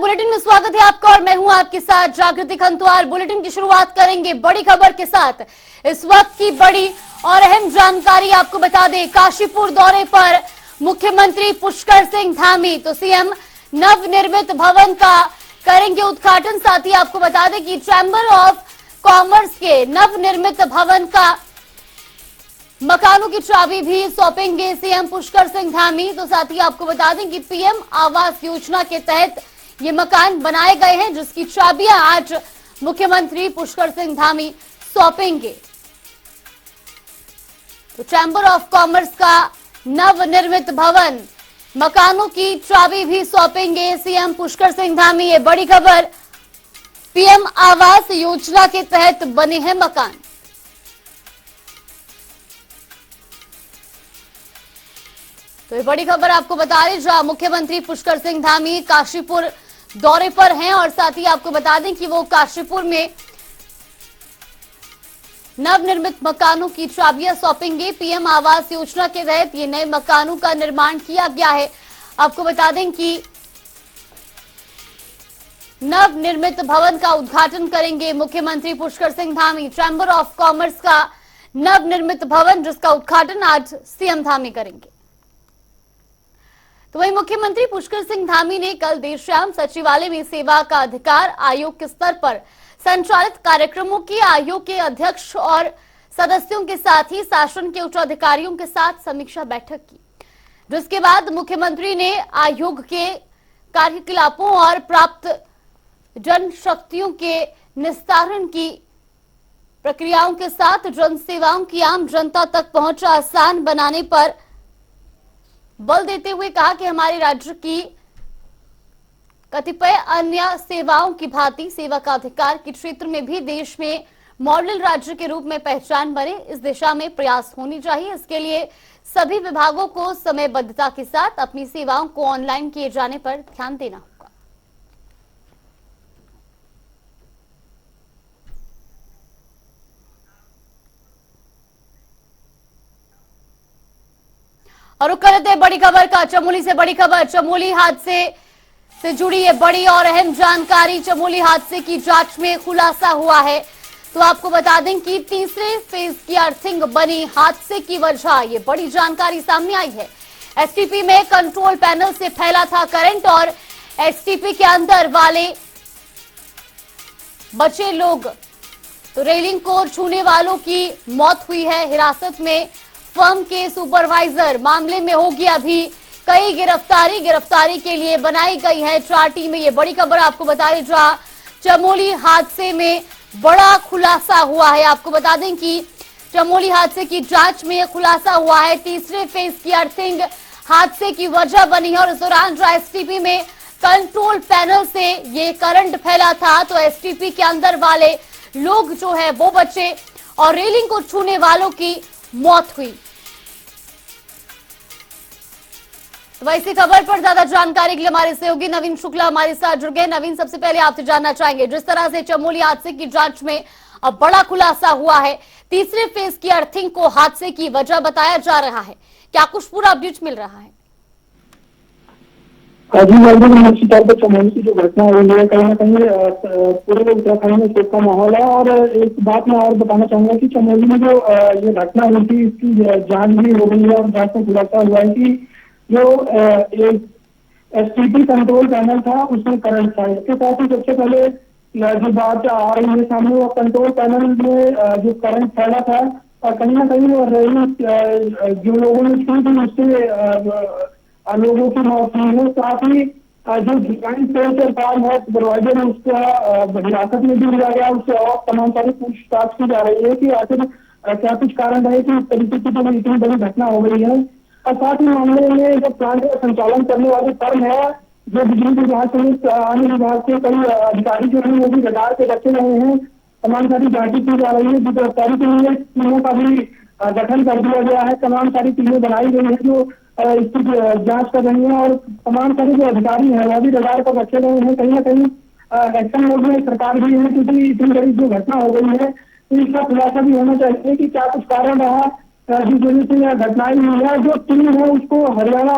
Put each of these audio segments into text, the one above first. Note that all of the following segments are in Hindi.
बुलेटिन में स्वागत है आपका और मैं हूं आपके साथ जागृति खंतवार। बुलेटिन की शुरुआत करेंगे बड़ी खबर के साथ। इस वक्त की बड़ी और अहम जानकारी आपको बता दें, काशीपुर दौरे पर मुख्यमंत्री पुष्कर सिंह धामी। तो सीएम नवनिर्मित भवन का करेंगे उद्घाटन। साथ ही आपको बता दें कि चैंबर ऑफ कॉमर्स के नवनिर्मित भवन का मकानों की चाबी भी सौंपेंगे सीएम पुष्कर सिंह धामी। तो साथ ही आपको बता दें कि पीएम आवास योजना के तहत ये मकान बनाए गए हैं, जिसकी चाबियां आज मुख्यमंत्री पुष्कर सिंह धामी सौंपेंगे। तो चैंबर ऑफ कॉमर्स का नवनिर्मित भवन, मकानों की चाबी भी सौंपेंगे सीएम पुष्कर सिंह धामी। ये बड़ी खबर, पीएम आवास योजना के तहत बने हैं मकान। तो ये बड़ी खबर आपको बता दें, जहां मुख्यमंत्री पुष्कर सिंह धामी काशीपुर दौरे पर हैं और साथ ही आपको बता दें कि वो काशीपुर में नवनिर्मित मकानों की चाबियां सौंपेंगे। पीएम आवास योजना के तहत ये नए मकानों का निर्माण किया गया है। आपको बता दें कि नवनिर्मित भवन का उद्घाटन करेंगे मुख्यमंत्री Pushkar Singh Dhami. Chamber of commerce का नवनिर्मित भवन, जिसका उद्घाटन आज सीएम धामी करेंगे। तो वहीं मुख्यमंत्री पुष्कर सिंह धामी ने कल देर शाम सचिवालय में सेवा का अधिकार आयोग के स्तर पर संचालित कार्यक्रमों की आयोग के अध्यक्ष और सदस्यों के साथ ही शासन के उच्च अधिकारियों के साथ समीक्षा बैठक की, जिसके बाद मुख्यमंत्री ने आयोग के कार्यकलापों और प्राप्त जनशक्तियों के निस्तारण की प्रक्रियाओं के साथ जन सेवाओं की आम जनता तक पहुंच आसान बनाने पर बल देते हुए कहा कि हमारे राज्य की कतिपय अन्य सेवाओं की भांति सेवा का अधिकार के क्षेत्र में भी देश में मॉडल राज्य के रूप में पहचान बने, इस दिशा में प्रयास होनी चाहिए। इसके लिए सभी विभागों को समयबद्धता के साथ अपनी सेवाओं को ऑनलाइन किए जाने पर ध्यान देना होगा। और रुक करते हैं बड़ी खबर का, चमोली से बड़ी खबर। चमोली हादसे से जुड़ी ये बड़ी और अहम जानकारी। चमोली हादसे की जांच में खुलासा हुआ है। तो आपको बता दें कि तीसरे फेज की अर्थिंग बनी हादसे की वजह, ये बड़ी जानकारी सामने आई है। एसटीपी में कंट्रोल पैनल से फैला था करंट और एसटीपी के अंदर वाले बचे लोग, तो रेलिंग को छूने वालों की मौत हुई है। हिरासत में फर्म के सुपरवाइजर, मामले में होगी अभी कई गिरफ्तारी के लिए बनाई गई है 4 टीमें। ये बड़ी खबर आपको बता दें, जहां चमोली हादसे में बड़ा खुलासा हुआ है। आपको बता दें कि चमोली हादसे की जांच में खुलासा हुआ है। तीसरे फेज की अर्थिंग हादसे की वजह बनी है और इस दौरान जो एसटीपी में कंट्रोल पैनल से ये करंट फैला था, तो एसटीपी के अंदर वाले लोग जो है वो बचे और रेलिंग को छूने वालों की मौत हुई। तो वैसी खबर पर ज्यादा जानकारी के लिए हमारे सहयोगी नवीन शुक्ला हमारे साथ जुड़ गए। नवीन, सबसे पहले आपसे जानना चाहेंगे, जिस तरह से चमोली हादसे की जांच में अब बड़ा खुलासा हुआ है, तीसरे फेज की अर्थिंग को हादसे की वजह बताया जा रहा है, क्या कुछ पूरा अपडेट मिल रहा है? जी निश्चित तौर पर चमोली की जो घटना हुई है, कहीं ना कहीं पूरे उत्तराखंड में शोक का माहौल है। और एक बात मैं और बताना चाहूंगा कि चमोली में जो ये घटना हुई थी, इसकी जांच भी हो गई है और जांच में खुलासा हुआ है कि जो एसटीपी कंट्रोल पैनल था उसमें करंट था। इसके साथ ही सबसे पहले जो बात आ रही है सामने, वो कंट्रोल पैनल में जो करंट फैला था और कहीं ना कहीं वो रेलिंग जो लोगों ने छू थी उससे लोगों की मौत हुई है। साथ ही जो डिजाइन सेल्स और फार्म हाउस सुपरवाइजर है उसका हिरासत में भी लिया गया, उससे और तमाम सारी पूछताछ की जा रही है कि आखिर क्या कुछ कारण है कि इस तरीके की जो इतनी बड़ी घटना हो गई है। और साथ ही मामले में जो प्लांट का संचालन करने वाली फर्म है, जो बिजली विभाग सहित अन्य विभाग के कई अधिकारी जो है वो भी रडार पे रखे गए हैं। तमाम सारी जांच की जा रही है, गिरफ्तारी के लिए टीमों का भी गठन कर दिया गया है। तमाम सारी टीमें बनाई गई है जो इसकी जांच कर रही है और तमाम सारे जो अधिकारी हैं वो भी रडार पर रखे गए हैं। कहीं ना कहीं एक्शन मोड में सरकार भी है, क्योंकि इतनी बड़ी जो घटना हो गई है तो इसका खुलासा भी होना चाहिए कि क्या कुछ कारण रहा जिस वजह से यह घटनाएं हुई है। जो टीम है उसको हरियाणा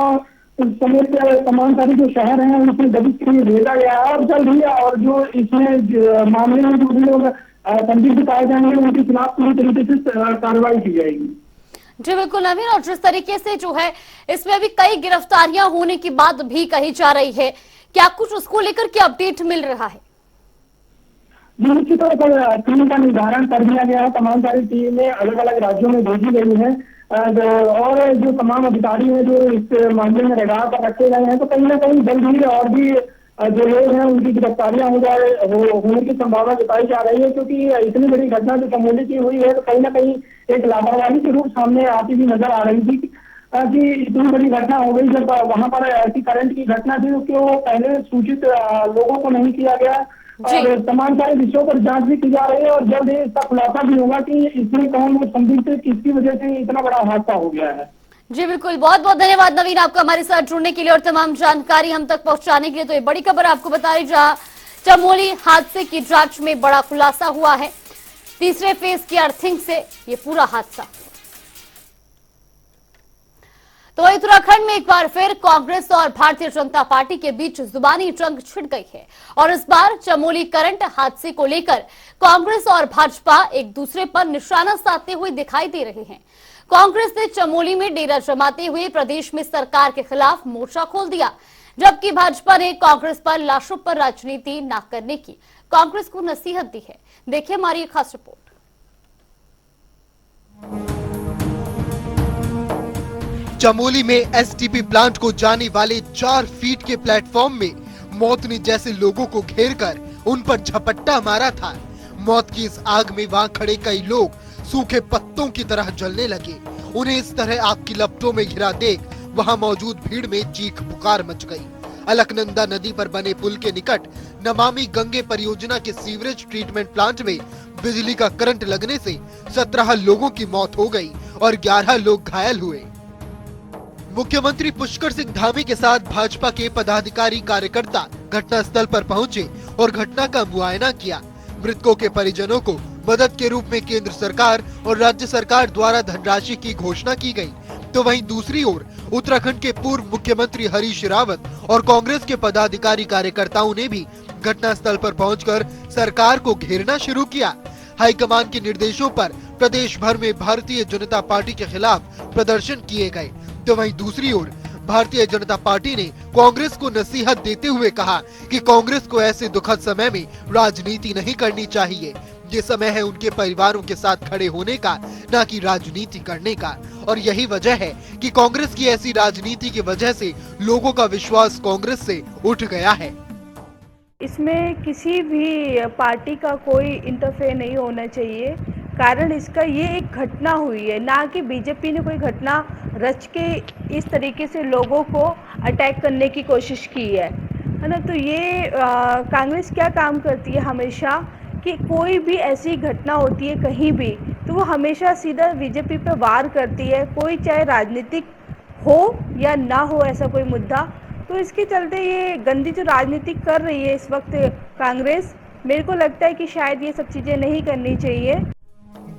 समेत तमाम सारे जो शहर हैं उसमें दबिश के लिए भेजा गया है और जल्द ही और जो इसमें मामले में जो भी लोग संदिग्ध पाए जाएंगे उनके खिलाफ पूरी तरीके से कार्रवाई की जाएगी। जी बिल्कुल नवीन, और जिस तरीके से जो है इसमें अभी कई गिरफ्तारियां होने की बात भी कही जा रही है, क्या कुछ उसको लेकर के अपडेट मिल रहा है? निश्चित तौर पर टीम का निर्धारण कर दिया गया है। तमाम सारी टीमें अलग अलग राज्यों में भेजी गई है और जो तमाम अधिकारी हैं जो इस मामले में रडार पर रखे गए हैं, तो कहीं ना कहीं जल्द ही और भी जो लोग हैं उनकी गिरफ्तारियां होने की संभावना जताई जा रही है, क्योंकि इतनी बड़ी घटना जो चमोली की हुई है तो कहीं ना कहीं एक लापरवाही के रूप सामने आती हुई नजर आ रही थी कि इतनी बड़ी घटना हो गई। जब वहां पर ऐसी करंट की घटना थी तो पहले सूचित लोगों को नहीं किया गया और तमाम सारे विषयों पर जांच भी की जा रही है और जल्द ही इसका खुलासा भी होगा कि इसमें कौन वो संदिग्ध किसकी वजह से इतना बड़ा हादसा हो गया है। जी बिल्कुल, बहुत बहुत धन्यवाद नवीन आपका हमारे साथ जुड़ने के लिए और तमाम जानकारी हम तक पहुंचाने के लिए। तो ये बड़ी खबर आपको बता रही, जहां चमोली हादसे की जांच में बड़ा खुलासा हुआ है। तीसरे फेज की अर्थिंग से ये पूरा हादसा। तो उत्तराखंड में एक बार फिर कांग्रेस और भारतीय जनता पार्टी के बीच जुबानी जंग छिड़ गई है और इस बार चमोली करंट हादसे को लेकर कांग्रेस और भाजपा एक दूसरे पर निशाना साधते हुए दिखाई दे रहे हैं। कांग्रेस ने चमोली में डेरा जमाते हुए प्रदेश में सरकार के खिलाफ मोर्चा खोल दिया, जबकि भाजपा ने कांग्रेस पर लाशों पर राजनीति न करने की कांग्रेस को नसीहत दी है। देखिए हमारी खास रिपोर्ट। चमोली में एसटीपी प्लांट को जाने वाले 4 फीट के प्लेटफॉर्म में मौत ने जैसे लोगों को घेरकर उन पर झपट्टा मारा था। मौत की इस आग में वहां खड़े कई लोग सूखे पत्तों की तरह जलने लगे। उन्हें इस तरह आग की लपटों में घिरा देख वहां मौजूद भीड़ में चीख पुकार मच गई। अलकनंदा नदी पर बने पुल के निकट नमामि गंगे परियोजना के सीवरेज ट्रीटमेंट प्लांट में बिजली का करंट लगने से 17 लोगों की मौत हो गई और 11 लोग घायल हुए। मुख्यमंत्री पुष्कर सिंह धामी के साथ भाजपा के पदाधिकारी कार्यकर्ता घटनास्थल पर पहुंचे और घटना का मुआयना किया। मृतकों के परिजनों को मदद के रूप में केंद्र सरकार और राज्य सरकार द्वारा धनराशि की घोषणा की गई। तो वहीं दूसरी ओर उत्तराखंड के पूर्व मुख्यमंत्री हरीश रावत और कांग्रेस के पदाधिकारी कार्यकर्ताओं ने भी घटनास्थल पर पहुंचकर सरकार को घेरना शुरू किया। हाईकमान के निर्देशों पर प्रदेश भर में भारतीय जनता पार्टी के खिलाफ प्रदर्शन किए गए। तो वहीं दूसरी ओर भारतीय जनता पार्टी ने कांग्रेस को नसीहत देते हुए कहा कि कांग्रेस को ऐसे दुखद समय में राजनीति नहीं करनी चाहिए। ये समय है उनके परिवारों के साथ खड़े होने का, न कि राजनीति करने का। और यही वजह है कि कांग्रेस की ऐसी राजनीति की वजह से लोगों का विश्वास कांग्रेस से उठ गया है। इसमें किसी भी पार्टी का कोई इंटरफेयर नहीं होना चाहिए। कारण इसका ये एक घटना हुई है, ना कि बीजेपी ने कोई घटना रच के इस तरीके से लोगों को अटैक करने की कोशिश की है ना। तो ये कांग्रेस क्या काम करती है हमेशा कि कोई भी ऐसी घटना होती है कहीं भी तो वो हमेशा सीधा बीजेपी पे वार करती है, कोई चाहे राजनीतिक हो या ना हो ऐसा कोई मुद्दा। तो इसके चलते ये गंदी जो राजनीति कर रही है इस वक्त कांग्रेस, मेरे को लगता है कि शायद ये सब चीजें नहीं करनी चाहिए।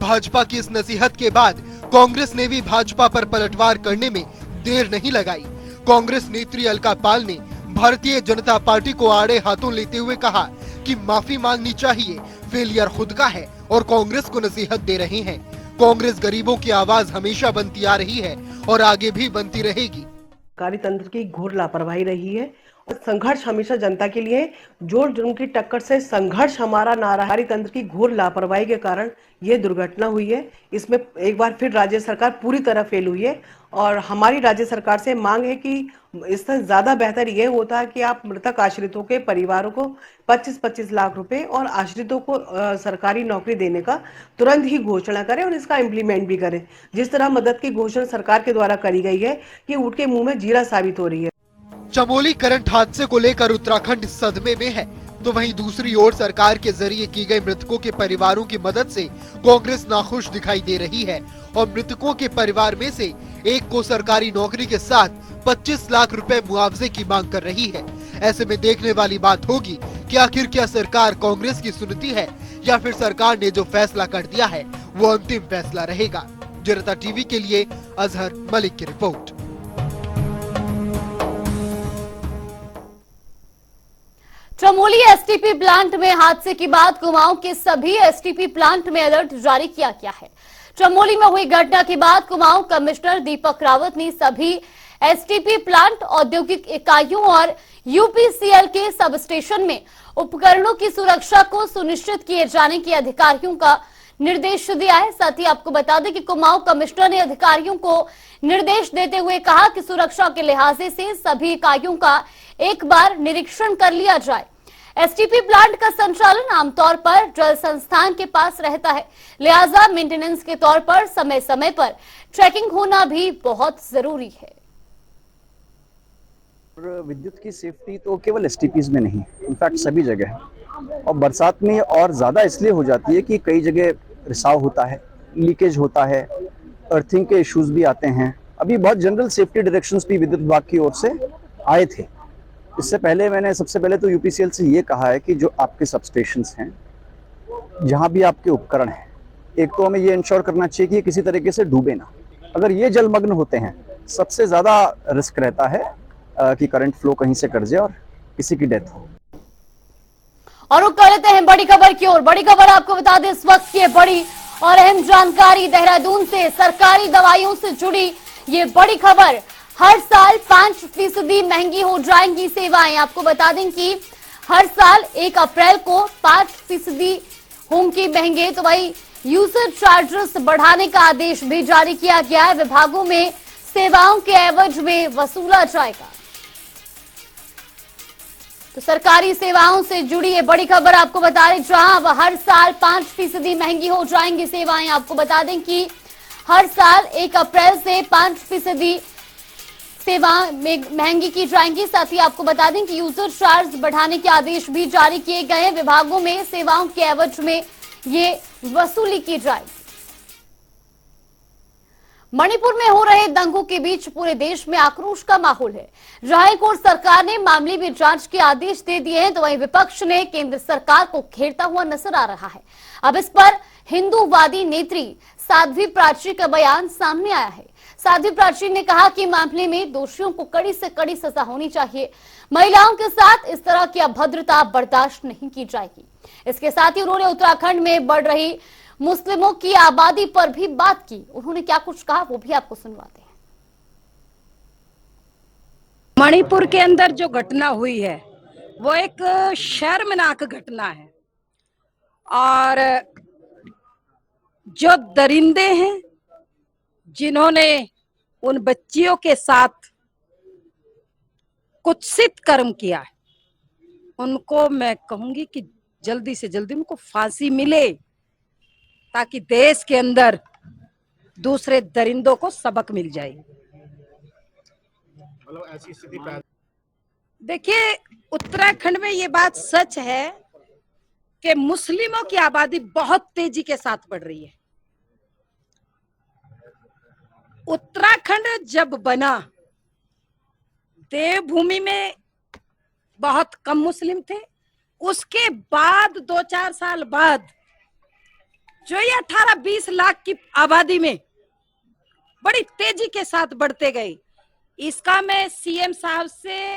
भाजपा की इस नसीहत के बाद कांग्रेस ने भी भाजपा पर पलटवार करने में देर नहीं लगाई। कांग्रेस नेत्री अलका पाल ने भारतीय जनता पार्टी को आड़े हाथों लेते हुए कहा कि माफी मांगनी चाहिए, फेलियर खुद का है और कांग्रेस को नसीहत दे रहे हैं। कांग्रेस गरीबों की आवाज हमेशा बनती आ रही है और आगे भी बनती रहेगी। सरकारी तंत्र की घोर लापरवाही रही है और संघर्ष हमेशा जनता के लिए, जोर जुर्म की टक्कर से संघर्ष हमारा नारा। सरकारी तंत्र की घोर लापरवाही के कारण ये दुर्घटना हुई है। इसमें एक बार फिर राज्य सरकार पूरी तरह फेल हुई है और हमारी राज्य सरकार से मांग है कि इससे ज्यादा बेहतर ये होता है कि आप मृतक आश्रितों के परिवारों को 25-25 लाख रुपए और आश्रितों को सरकारी नौकरी देने का तुरंत ही घोषणा करें और इसका इम्प्लीमेंट भी करें। जिस तरह मदद की घोषणा सरकार के द्वारा करी गई है, ये ऊँट के मुंह में जीरा साबित हो रही है। चमोली करंट हादसे को लेकर उत्तराखंड सदमे में है, तो वहीं दूसरी ओर सरकार के जरिए की गई मृतकों के परिवारों की मदद से कांग्रेस नाखुश दिखाई दे रही है और मृतकों के परिवार में से एक को सरकारी नौकरी के साथ 25 लाख रुपए मुआवजे की मांग कर रही है। ऐसे में देखने वाली बात होगी कि आखिर क्या सरकार कांग्रेस की सुनती है या फिर सरकार ने जो फैसला कर दिया है वो अंतिम फैसला रहेगा। जनता टीवी के लिए अजहर मलिक की रिपोर्ट। चमोली एसटीपी प्लांट में हादसे के बाद कुमाऊं के सभी एसटीपी प्लांट में अलर्ट जारी किया गया है। चमोली में हुई घटना के बाद कुमाऊं कमिश्नर दीपक रावत ने सभी एसटीपी प्लांट, औद्योगिक इकाइयों और यूपीसीएल के सब स्टेशन में उपकरणों की सुरक्षा को सुनिश्चित किए जाने के अधिकारियों का निर्देश दिया है। साथ ही आपको बता दें कि कुमाऊं कमिश्नर ने अधिकारियों को निर्देश देते हुए कहा कि सुरक्षा के लिहाज से सभी इकाइयों का एक बार निरीक्षण कर लिया जाए। एसटीपी प्लांट का संचालन आमतौर पर जल संस्थान के पास रहता है, लिहाजा मेंटेनेंस के तौर पर समय समय पर चेकिंग होना भी बहुत जरूरी है। विद्युत की सेफ्टी तो केवल एसटीपीज में नहीं, इनफैक्ट सभी जगह है। और बरसात में और ज्यादा इसलिए हो जाती है कि कई जगह रिसाव होता है, लीकेज होता है, अर्थिंग के इश्यूज भी आते हैं। अभी बहुत जनरल सेफ्टी डायरेक्शंस भी विद्युत विभाग की ओर से आए थे। इससे पहले मैंने सबसे पहले तो यूपीसीएल से ये कहा है कि जो आपके सबस्टेशंस हैं, जहां भी आपके उपकरण हैं, एक तो हमें ये इंश्योर करना चाहिए कि ये किसी तरीके से डूबे ना। अगर ये जलमग्न होते हैं, सबसे ज्यादा रिस्क रहता है कि करंट फ्लो कहीं से कर जाए और किसी की डेथ हो। और रुक कर लेते हैं बड़ी खबर की ओर। बड़ी खबर आपको बता दें, इस वक्त की बड़ी और अहम जानकारी देहरादून से सरकारी दवाइयों से जुड़ी ये बड़ी खबर। हर साल 5% महंगी हो जाएंगी सेवाएं। आपको बता दें कि हर साल 1 अप्रैल को 5% होंगी महंगे। तो भाई यूजर चार्जेस बढ़ाने का आदेश भी जारी किया गया है। विभागों में सेवाओं के एवज में वसूला जाएगा। तो सरकारी सेवाओं से जुड़ी ये बड़ी खबर आपको बता दें, जहां अब हर साल 5% महंगी हो जाएंगी सेवाएं। आपको बता दें कि हर साल 1 अप्रैल से 5% सेवा में महंगी की जाएंगी। साथ ही आपको बता दें कि यूजर चार्ज बढ़ाने के आदेश भी जारी किए गए हैं। विभागों में सेवाओं के एवज में ये वसूली की जाएगी। मणिपुर में हो रहे दंगों के बीच पूरे देश में आक्रोश का माहौल है। जहां एक ओर सरकार ने मामले में जांच के आदेश दे दिए हैं, तो वहीं विपक्ष ने केंद्र सरकार को घेरता हुआ नजर आ रहा है। अब इस पर हिंदूवादी नेत्री साध्वी प्राची का बयान सामने आया है। साध्वी प्राची ने कहा कि मामले में दोषियों को कड़ी से कड़ी सजा होनी चाहिए। महिलाओं के साथ इस तरह की अभद्रता बर्दाश्त नहीं की जाएगी। इसके साथ ही उन्होंने उत्तराखंड में बढ़ रही मुस्लिमों की आबादी पर भी बात की। उन्होंने क्या कुछ कहा वो भी आपको सुनवाते हैं। मणिपुर के अंदर जो घटना हुई है वो एक शर्मनाक घटना है। और जो दरिंदे हैं जिन्होंने उन बच्चियों के साथ कुत्सित कर्म किया है, उनको मैं कहूंगी कि जल्दी से जल्दी उनको फांसी मिले, ताकि देश के अंदर दूसरे दरिंदों को सबक मिल जाए। मतलब ऐसी स्थिति देखिए, उत्तराखंड में ये बात सच है कि मुस्लिमों की आबादी बहुत तेजी के साथ बढ़ रही है। उत्तराखंड जब बना, देवभूमि में बहुत कम मुस्लिम थे। उसके बाद 2-4 साल बाद जो ये 18-20 लाख की आबादी में बड़ी तेजी के साथ बढ़ते गए, इसका मैं सीएम साहब से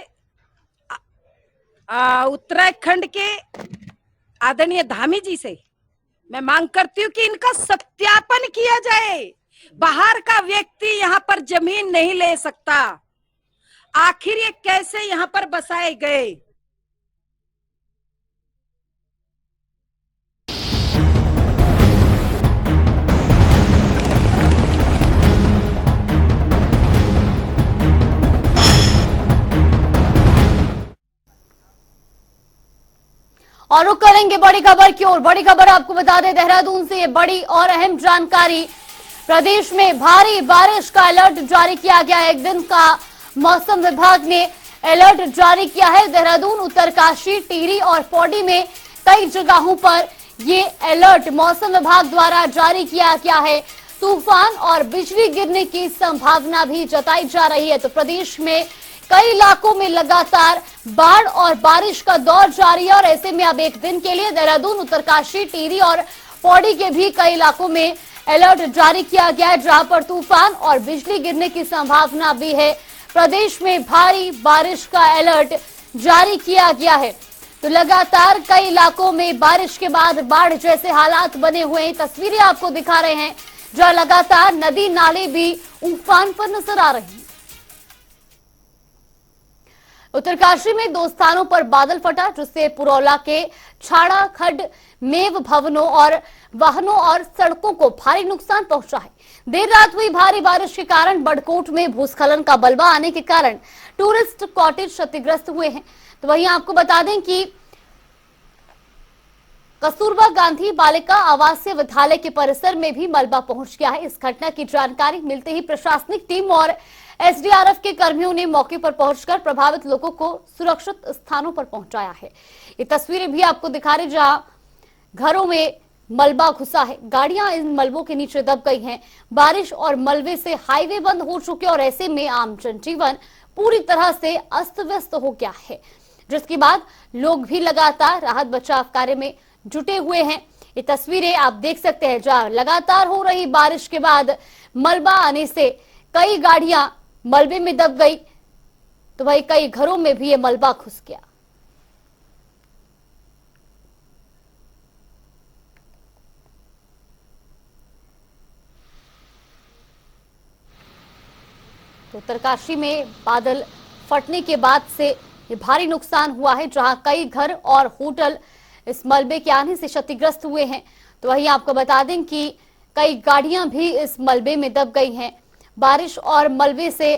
उत्तराखंड के आदरणीय धामी जी से मैं मांग करती हूँ कि इनका सत्यापन किया जाए। बाहर का व्यक्ति यहाँ पर जमीन नहीं ले सकता। आखिर ये कैसे यहाँ पर बसाए गए? और रुक करेंगे बड़ी खबर की ओर। बड़ी खबर आपको बता दें, देहरादून से ये बड़ी और अहम जानकारी। प्रदेश में भारी बारिश का अलर्ट जारी किया गया है। 1 दिन का मौसम विभाग ने अलर्ट जारी किया है। देहरादून, उत्तरकाशी, टिहरी और पौड़ी में कई जगहों पर ये अलर्ट मौसम विभाग द्वारा जारी किया गया है। तूफान और बिजली गिरने की संभावना भी जताई जा रही है। तो प्रदेश में कई इलाकों में लगातार बाढ़ और बारिश का दौर जारी है। और ऐसे में अब 1 दिन के लिए देहरादून, उत्तरकाशी, टिहरी और पौड़ी के भी कई इलाकों में अलर्ट जारी किया गया है, जहां पर तूफान और बिजली गिरने की संभावना भी है। प्रदेश में भारी बारिश का अलर्ट जारी किया गया है। तो लगातार कई इलाकों में बारिश के बाद बाढ़ जैसे हालात बने हुए हैं। तस्वीरें आपको दिखा रहे हैं जहां लगातार नदी नाले भी उफान पर नजर आ रहे हैं। उत्तरकाशी में 2 स्थानों पर बादल फटा, जिससे पुरौला के छाड़ा खड्ड मेव भवनों और वाहनों और सड़कों को भारी नुकसान पहुंचा है। देर रात हुई भारी बारिश के कारण बड़कोट में भूस्खलन का बलबा आने के कारण टूरिस्ट कॉटेज क्षतिग्रस्त हुए हैं। तो वहीं आपको बता दें कि कस्तूरबा गांधी बालिका आवासीय विद्यालय के परिसर में भी मलबा पहुंच गया है। इस घटना की जानकारी मिलते ही प्रशासनिक टीम और एसडीआरएफ के कर्मियों ने मौके पर पहुंचकर प्रभावित लोगों को सुरक्षित स्थानों पर पहुंचाया है। ये तस्वीरें भी आपको दिखा रहे जहां घरों में मलबा घुसा है, गाड़ियां इन मलबों के नीचे दब गई हैं। बारिश और मलबे से हाईवे बंद हो चुके और ऐसे में आम जनजीवन पूरी तरह से अस्त व्यस्त हो गया है, जिसके बाद लोग भी लगातार राहत बचाव कार्य में जुटे हुए हैं। ये तस्वीरें आप देख सकते हैं जहां लगातार हो रही बारिश के बाद मलबा आने से कई गाड़ियां मलबे में दब गई, तो वही कई घरों में भी ये मलबा घुस गया। तो उत्तरकाशी में बादल फटने के बाद से ये भारी नुकसान हुआ है, जहां कई घर और होटल इस मलबे के आने से क्षतिग्रस्त हुए हैं। तो वहीं आपको बता दें कि कई गाड़ियां भी इस मलबे में दब गई हैं। बारिश और मलबे से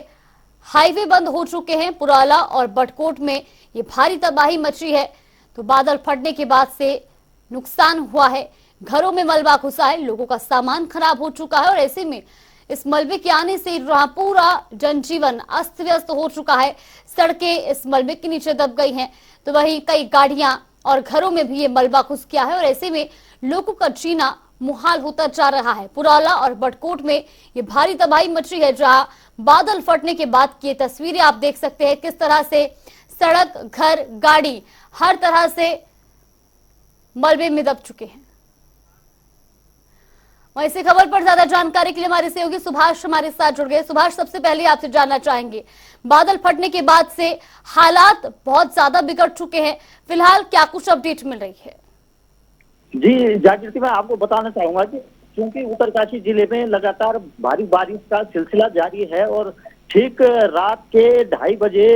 हाईवे बंद हो चुके हैं। पुरौला और बड़कोट में ये भारी तबाही मची है। तो बादल फटने के बाद से नुकसान हुआ है, घरों में मलबा घुसा है, लोगों का सामान खराब हो चुका है और ऐसे में इस मलबे के आने से जहां पूरा जनजीवन अस्त व्यस्त हो चुका है, सड़कें इस मलबे के नीचे दब गई हैं, तो वहीं कई गाड़ियां और घरों में भी ये मलबा घुस गया है और ऐसे में लोगों का जीना मुहाल होता जा रहा है। पुरौला और बड़कोट में ये भारी तबाही मची है, जहां बादल फटने के बाद की तस्वीरें आप देख सकते हैं किस तरह से सड़क, घर, गाड़ी हर तरह से मलबे में दब चुके हैं। वहीं इसी खबर पर ज्यादा जानकारी के लिए हमारे सहयोगी सुभाष हमारे साथ जुड़ गए। सुभाष, सबसे पहले आपसे जानना चाहेंगे, बादल फटने के बाद से हालात बहुत ज्यादा बिगड़ चुके हैं, फिलहाल क्या कुछ अपडेट मिल रही है? जी जागृति, मैं आपको बताना चाहूंगा कि क्योंकि उत्तरकाशी जिले में लगातार भारी बारिश का सिलसिला जारी है और ठीक रात के 2:30 बजे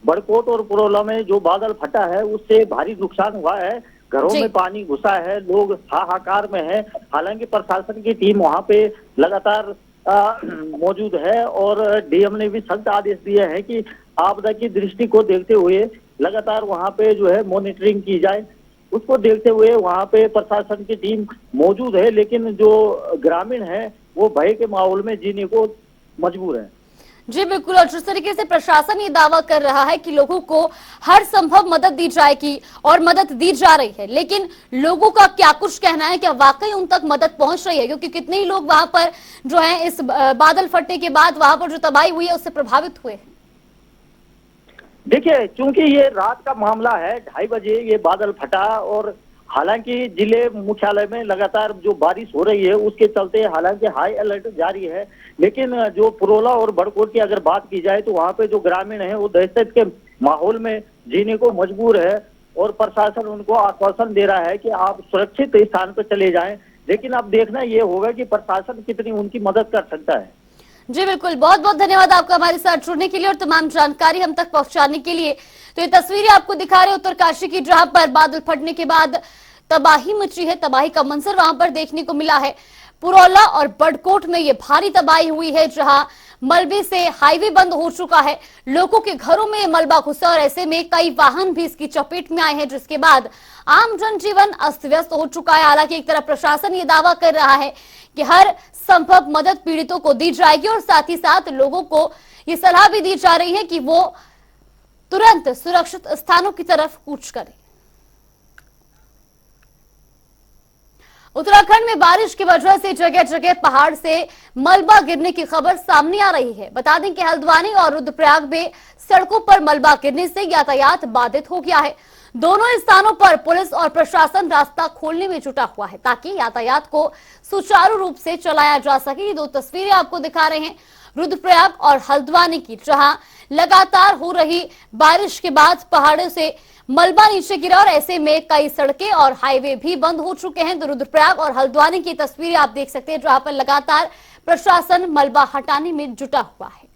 बड़कोट और पुरौला में जो बादल फटा है उससे भारी नुकसान हुआ है। घरों में पानी घुसा है, लोग हाहाकार में हैं। हालांकि प्रशासन की टीम वहां पे लगातार मौजूद है और डीएम ने भी सख्त आदेश दिए हैं कि आपदा की दृष्टि को देखते हुए लगातार वहां पे जो है मॉनिटरिंग की जाए। उसको देखते हुए वहां पे प्रशासन की टीम मौजूद है, लेकिन जो ग्रामीण है वो भय के माहौल में जीने को मजबूर है। जी बिल्कुल, और जिस तरीके से प्रशासन ये दावा कर रहा है कि लोगों को हर संभव मदद दी जाएगी और मदद दी जा रही है, लेकिन लोगों का क्या कुछ कहना है, क्या वाकई उन तक मदद पहुंच रही है? क्योंकि कितने ही लोग वहां पर जो है इस बादल फटने के बाद वहां पर जो तबाही हुई है उससे प्रभावित हुए हैं। देखिए, चूंकि ये रात का मामला है, 2:30 बजे ये बादल फटा और हालांकि जिले मुख्यालय में लगातार जो बारिश हो रही है उसके चलते हालांकि हाई अलर्ट जारी है, लेकिन जो पुरौला और बड़कोट की अगर बात की जाए तो वहां पे जो ग्रामीण है वो दहशत के माहौल में जीने को मजबूर है और प्रशासन उनको आश्वासन दे रहा है कि आप सुरक्षित स्थान पर चले जाएं। लेकिन अब देखना ये होगा कि प्रशासन कितनी उनकी मदद कर सकता है। जी बिल्कुल, बहुत बहुत धन्यवाद आपका हमारे साथ जुड़ने के लिए और तमाम जानकारी हम तक पहुंचाने के लिए। तो ये तस्वीरें आपको दिखा रहे उत्तरकाशी की, जहां पर बादल फटने के बाद तबाही मची है, तबाही का मंजर वहां पर देखने को मिला है। पुरौला और बड़कोट में ये भारी तबाही हुई है, जहां मलबे से हाईवे बंद हो चुका है, लोगों के घरों में मलबा घुसा और ऐसे में कई वाहन भी इसकी चपेट में आए हैं, जिसके बाद आम जनजीवन अस्त व्यस्त हो चुका है। हालांकि एक तरफ प्रशासन ये दावा कर रहा है कि हर संभव मदद पीड़ितों को दी जाएगी और साथ ही साथ लोगों को ये सलाह भी दी जा रही है कि वो तुरंत सुरक्षित स्थानों की तरफ कूच करें। उत्तराखंड में बारिश की वजह से जगह जगह पहाड़ से मलबा गिरने की खबर सामने आ रही है। बता दें कि हल्द्वानी और रुद्रप्रयाग में सड़कों पर मलबा गिरने से यातायात बाधित हो गया है। दोनों स्थानों पर पुलिस और प्रशासन रास्ता खोलने में जुटा हुआ है ताकि यातायात को सुचारू रूप से चलाया जा सके। ये दो तस्वीरें आपको दिखा रहे हैं रुद्रप्रयाग और हल्द्वानी की, जहां लगातार हो रही बारिश के बाद पहाड़ों से मलबा नीचे गिरा और ऐसे में कई सड़कें और हाईवे भी बंद हो चुके हैं। तो रुद्रप्रयाग और हल्द्वानी की तस्वीरें आप देख सकते हैं, जहां पर लगातार प्रशासन मलबा हटाने में जुटा हुआ है।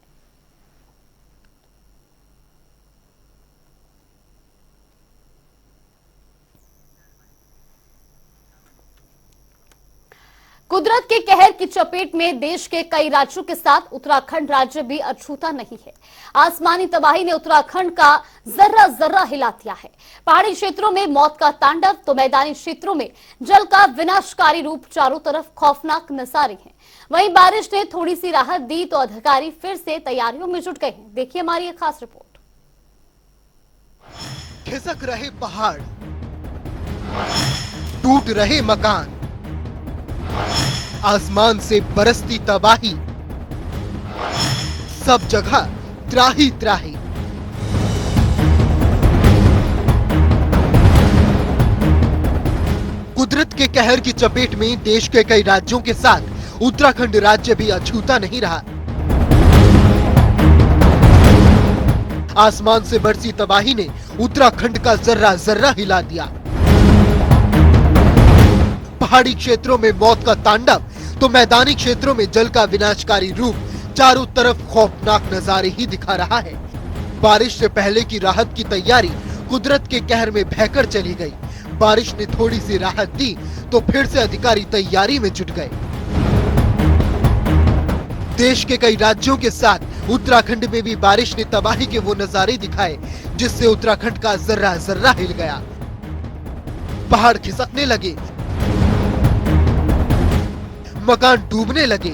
कुदरत के कहर की चपेट में देश के कई राज्यों के साथ उत्तराखंड राज्य भी अछूता नहीं है। आसमानी तबाही ने उत्तराखंड का जर्रा जर्रा हिला दिया है। पहाड़ी क्षेत्रों में मौत का तांडव तो मैदानी क्षेत्रों में जल का विनाशकारी रूप चारों तरफ खौफनाक नजारे हैं। वहीं बारिश ने थोड़ी सी राहत दी तो अधिकारी फिर से तैयारियों में जुट गए हैं। देखिए हमारी एक खास रिपोर्ट। खिसक रहे पहाड़, टूट रहे मकान, आसमान से बरसती तबाही, सब जगह त्राही त्राही। कुदरत के कहर की चपेट में देश के कई राज्यों के साथ उत्तराखंड राज्य भी अछूता नहीं रहा। आसमान से बरसी तबाही ने उत्तराखंड का जर्रा जर्रा हिला दिया। पहाड़ी क्षेत्रों में मौत का तांडव तो मैदानी क्षेत्रों में जल का विनाशकारी रूप चारों तरफ खौफनाक नजारे ही दिखा रहा है। बारिश से पहले की राहत की तैयारी कुदरत के कहर में बहकर चली गई। बारिश ने थोड़ी सी राहत दी तो फिर से अधिकारी तैयारी में जुट गए। देश के कई राज्यों के साथ उत्तराखंड में भी बारिश ने तबाही के वो नजारे दिखाए जिससे उत्तराखंड का जर्रा जर्रा हिल गया। पहाड़ खिसकने लगे, मकान डूबने लगे,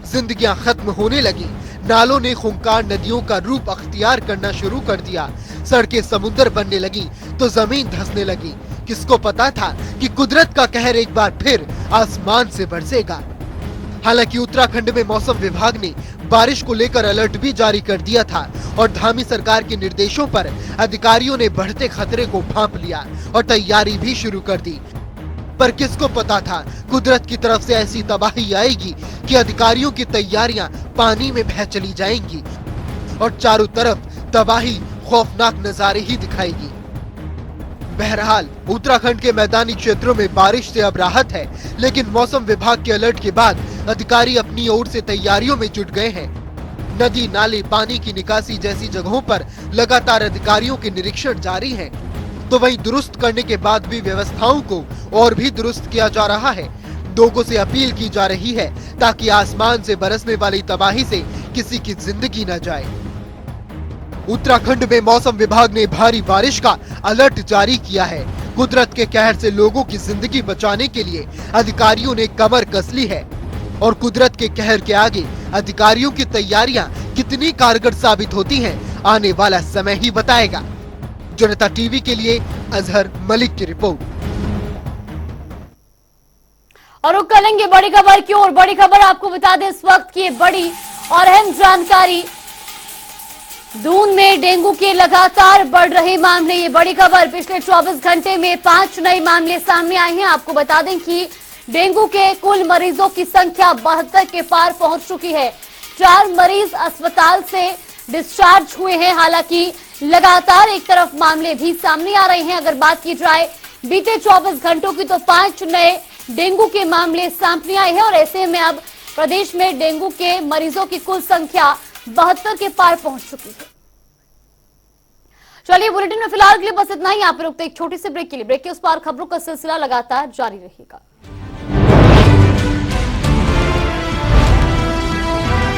जिंदगियां खत्म होने लगी। नालों ने खूंखार नदियों का रूप अख्तियार करना शुरू कर दिया। सड़कें समुद्र बनने लगी तो जमीन धंसने लगी। किसको पता था कि कुदरत का कहर एक बार फिर आसमान से बरसेगा। हालांकि उत्तराखंड में मौसम विभाग ने बारिश को लेकर अलर्ट भी जारी कर दिया था और धामी सरकार के निर्देशों पर अधिकारियों ने बढ़ते खतरे को भांप लिया और तैयारी भी शुरू कर दी। पर किसको पता था कुदरत की तरफ से ऐसी तबाही आएगी कि अधिकारियों की तैयारियां पानी में बह चली जाएंगी और चारों तरफ तबाही खौफनाक नजारे ही दिखाएगी। बहरहाल उत्तराखंड के मैदानी क्षेत्रों में बारिश से अब राहत है, लेकिन मौसम विभाग के अलर्ट के बाद अधिकारी अपनी ओर से तैयारियों में जुट गए हैं। नदी, नाले, पानी की निकासी जैसी जगहों पर लगातार अधिकारियों के निरीक्षण जारी है। तो वहीं दुरुस्त करने के बाद भी व्यवस्थाओं को और भी दुरुस्त किया जा रहा है। लोगों से अपील की जा रही है ताकि आसमान से बरसने वाली तबाही से किसी की जिंदगी न जाए। उत्तराखंड में मौसम विभाग ने भारी बारिश का अलर्ट जारी किया है। कुदरत के कहर से लोगों की जिंदगी बचाने के लिए अधिकारियों ने कमर कस ली है और कुदरत के कहर के आगे अधिकारियों की तैयारियां कितनी कारगर साबित होती हैं, आने वाला समय ही बताएगा। जनता टीवी के लिए अजहर मलिक की रिपोर्ट। और रुक करेंगे बड़ी खबर की ओर। बड़ी खबर आपको बता दें इस वक्त की बड़ी और अहम जानकारी। दून में डेंगू के लगातार बढ़ रहे मामले, ये बड़ी खबर। पिछले 24 घंटे में 5 नए मामले सामने आए हैं। आपको बता दें कि डेंगू के कुल मरीजों की संख्या 72 के पार पहुंच चुकी है। 4 मरीज अस्पताल से डिस्चार्ज हुए हैं। हालांकि लगातार एक तरफ मामले भी सामने आ रहे हैं। अगर बात की जाए बीते 24 घंटों की तो 5 नए डेंगू के मामले सामने आए हैं और ऐसे में अब प्रदेश में डेंगू के मरीजों की कुल संख्या 72 के पार पहुंच चुकी है। चलिए बुलेटिन में फिलहाल के लिए बस इतना ही। यहाँ पर रुकते एक छोटी सी ब्रेक के लिए। ब्रेक के उस पार खबरों का सिलसिला लगातार जारी रहेगा।